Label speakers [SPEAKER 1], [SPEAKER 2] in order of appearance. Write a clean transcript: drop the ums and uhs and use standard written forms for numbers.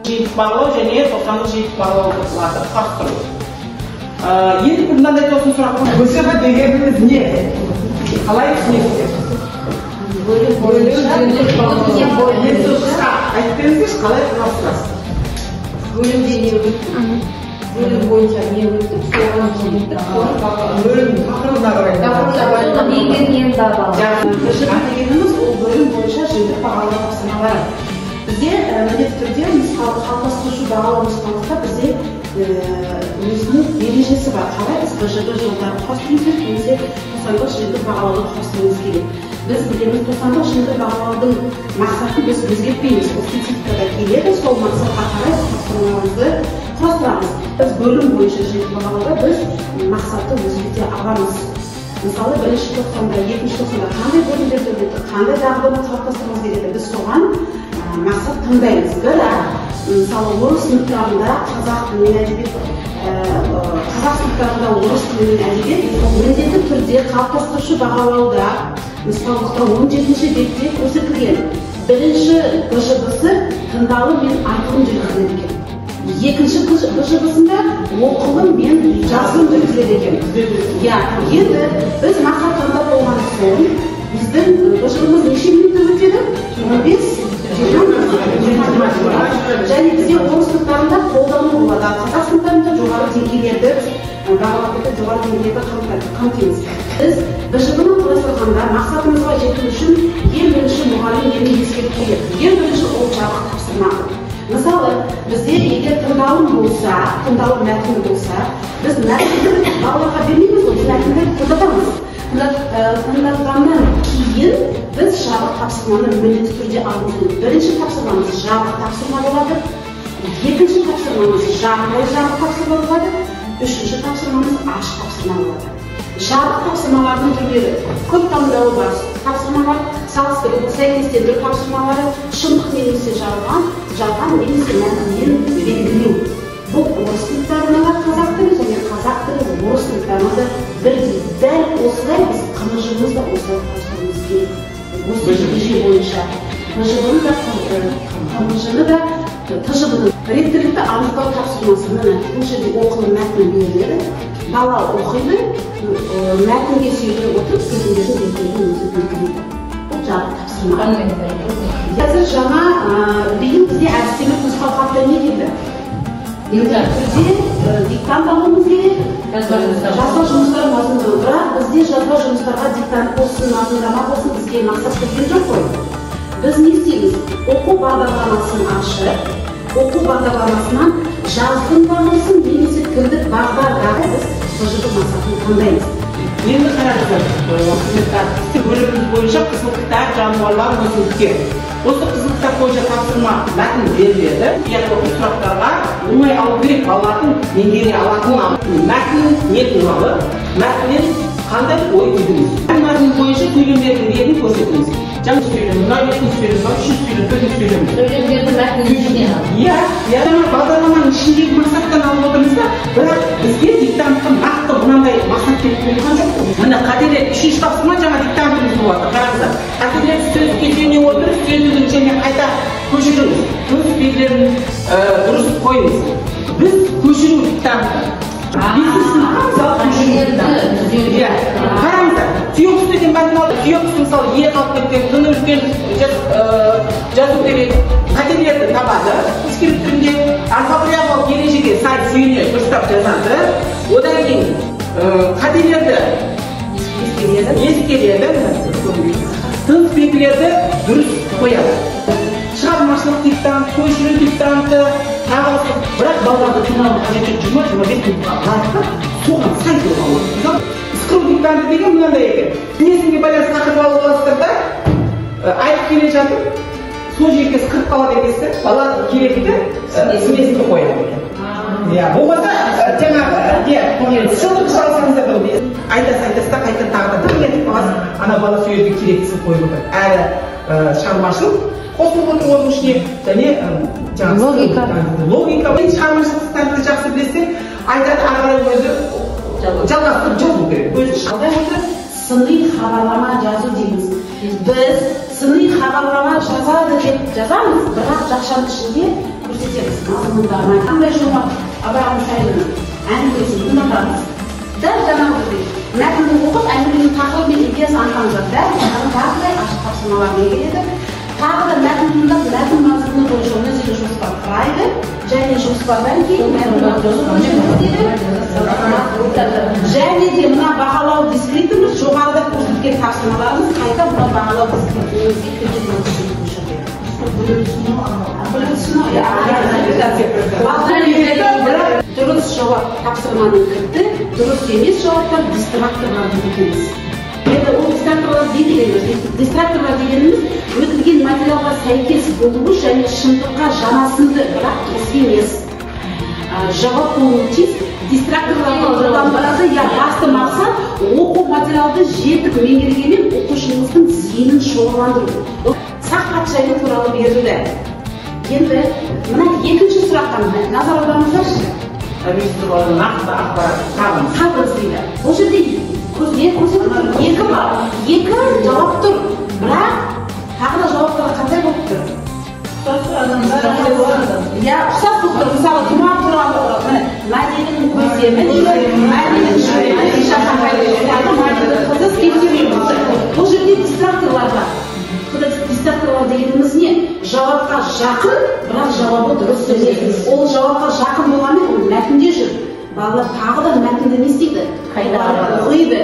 [SPEAKER 1] жиынтық бағалау және тоқсандық жиынтық бағалауларды қарастыру. Енді мынандай тосын сұрақ бар.
[SPEAKER 2] БЖБ дегеніміз не? Қалай түсінесіздер? Айтып беріңіздерші, қалай қарастырасыз?
[SPEAKER 3] Бөлімде не өтті? Бөлім бойынша не өтті?
[SPEAKER 2] Бөлім тақырыбына қарай.
[SPEAKER 1] БЖБ дегеніміз ол бөлім бойынша жиынтық бағалау тапсырмалары. Бізде міндетті түрде қалыптастырушы бағалау нұсқаулықта бізде өзінің ережесі бар. Қалай біз БЖБ жолдарын қосуымыз керек, немесе тоқсандық жиынтық бағалауды қосуымыз керек. Біз білеміз, тоқсандық жиынтық бағалаудың мақсатын біз өзгертпейміз. Ол спецификада келеді, сол мақсатқа қарай тапсырмаларымызды қостырамыз. Біз бөлім бойынша жиынтық бағалауда біз мақсатты өзгерте аламыз. Мысалы, бірінші тоқсанда, екінші тоқсанда қандай бөлімдерді өтеді, қандай дағдыны қалыптастыруымыз керек, біз соған мақсат таңдаймыз. Бірақ мысалы орыс сыныптарында қазақ тілінен әдебиет, қазақ сыныптарында орыс тілінен әдебиет міндетті түрде қалыптастырушы бағалауда нұсқаулықта 17-ші бетте көрсетілген. Бірінші БЖБ-сы тыңдалым мен айтылым жүргізіледі екен. Екінші БЖБ-сында оқылым мен жазылым жүргізіледі екен. Енді біз мақсат таңдап болған соң біздің БЖБ-мыз неше минутта өтеді? 15-20 және бізде орыс сыныптарында қолдану болады. Қазақ сыныптарында жоғары деңгейлерді бағалауда жоғары деңгейлерді қамтимыз. Біз БЖБ-ны құрастырғанда мақсатымызға жету үшін ең бірінші мұғалім нені ескеріп келеді. Ең бірінші ол жабық тапсырма. Мысалы, бізде егер тыңдалым болса, тыңдалым мәтіні болса, біз мәтінді балаларға бермейміз, біз мәтінді тыңдатамыз. Тыңдатқаннан кейін біз жабық тапсырманы міндетті түрде алуымыз керек. Бірінші тапсырмамыз жабық тапсырма болады, екінші тапсырмамыз жабық тапсырма болады, үшінші тапсырмамыз ашық тапсырма болады. Жабық тапсырмалардың түрлері көп таңдауы бар тапсырмалар, салыстыру, сәйкестендіру тапсырмалары, шындық немесе жалған немесе мәтіннен белгілеу. Бұл орыс сыныптарына да қазақ тілі және қазақ тілі орыс сыныптарына да бірдей. Дәл осылай біз БЖБ-ны да осылай тапсыруымыз керек. Осы ереже бойынша БЖБ-ны да ТЖБ-ны реттілікті анықтау тапсырмасының бұл жерде оқылым мәтіні беріледі. Бала оқиды, мәтінге сүйене отырып сөйлемдердің реттілігін өзі белгілейді. Бұл жабық тапсырма. Қазір жаңа биыл бізде әдістемелік нұсқаулықтарда не келді? Диктант алуымыз керек, жазба жұмыстар мазмұны. Бірақ бізде жазба жұмыстарға диктант болсын, мазмұндама болсын, бізге мақсат берген жоқ қой. Біз не істейміз? Оқу бағдарламасын ашып, оқу бағдарламасынан жаздың бағысын немесе тілдік бағдардағы біз БЖБ мақсатын таңдаймыз. Енді қараңыздар, бөліміміз бойынша қызыл кітап, жануарлар, өсімдіктер. Осы қызыл кітап бойынша тапсырма мәтін беріледі. Яғни сұрақтарға оңай алу керек, балалардың меңгере алатын мәтін не туралы, мәтіннен қандай ой түйдіңіз. Мәтін бойынша сөйлемдердің ретін көрсетіңіз. Жаңа сөйлем, мына бетін сөйлем, үшінші сөйлем, төртінші сөйлем.
[SPEAKER 3] Сөйлемдерді мәтіннің ішінен алып.
[SPEAKER 1] Жаңа бағдарламаның ішіндегі мақсаттан алып отырмыз да, бірақ бізге диктантқа нақты мынандай мақсат беріп қойылған жоқ. Мына қателер үшінші тапсырма жаңа диктантымыз болады. Қараңыздар, қателер сөз кезеңіне отырып сөздің және қайта көшіріңіз. Сөз белгілерін дұрыс қойыңыз. Біз көшіру диктантты. Қараңыздар, түйоқұс деген мәтін алып, түйоқұс мысалы е қалып кеткен, күні үлкен жазу керек, қателерді табады. Скриптінде орфографиялық ережеге сай сүйене дұрыстап жазады. Одан кейін қателерді ескереді, тыныс белгілерді дұрыс қояды. Шығармашылық диктант, көшіру диктанты, тағылсын. Бірақ балаларды тыңдауға қажеті 20-25 минутқа лайықтап, соған сай болған. Скру диктанты деген мынандай екен. Мінезіңге байланысты тақырып алып аласыздар да, айтып келе жатып, сол жерге сықырып қалады еместі, бала керекті мінезіңді қояды екен. Болмаса, жаңағы шылдық жалсаңыздар да айтасыз да қайтадан тағы да бір кетіп қаласыз, ана бала сол жерге керектісін қойып отыр. Әрі шығармашылық қосылып отыр оның ішіне, және логика. Шығармашылықтарды жақсы білесең, айтады ағарай өзі жалғастырып жазу керек. Өзі шалдай отырып, сыни хабарлама жазу дейміз. Біз сыни хабарлама жазады деп жазамыз, бірақ жақшаның ішінде көрсетеміз. Мазмұнда қандай жұмақ Абай Сайынның әңгімесін тыңдатамыз. Дәл жаңағыдай мәтінді оқып, әңгіменің тақырыбы мен идеясын анықтаңыздар. Дәл тағыдай ашық тапсырмалармен келеді. Тағы да мәтін тыңдап, мәтін мазмұны бойынша өзі жоспар құрайды. Және жоспардан кейін және де мына бағалау дискриптіміз жоғарыда көрсеткен тапсырмаларымыз қайта мына бағалау дұрыс жауап тапсырманың кілті, дұрыс емес жауаптар дистракторлар дегеніміз. Енді ол дистракторлар дистракторлар дегеніміз өтілген материалға сәйкес болуы және шындыққа жанасымды, бірақ дұрыс емес жауап болуы тиіс. Дистракторлардың басты мақсат оқу материалды жетік меңгергенмен оқушымыздың зейінін шоғырландыру. Сақ патшайымы туралы берілді. Енді мына екінші сұрақтан назар аударыңыздаршы.
[SPEAKER 2] Режиссерлардың нақты ақпарат
[SPEAKER 1] табыңыз дейді. Бұл жерде көрсетілген екі бар. Екі жауап тұр, бірақ тағы да жауаптары қандай болып тұр? Ұқсас болып тұр. Мысалы, тұмар туралы Мәденің көсемі, Мәденің жүрегі, Мәденің қызы скептемей болды. Бұл жерде дистракторлар бар. Дистракторлар дегеніміз не? Жауапқа жақын, бірақ жауабы дұрыс емес. Ол жауапқа жақын болғанмен ол мәтінде жүр. Балалар тағы да мәтінді не істейді? Оқиды.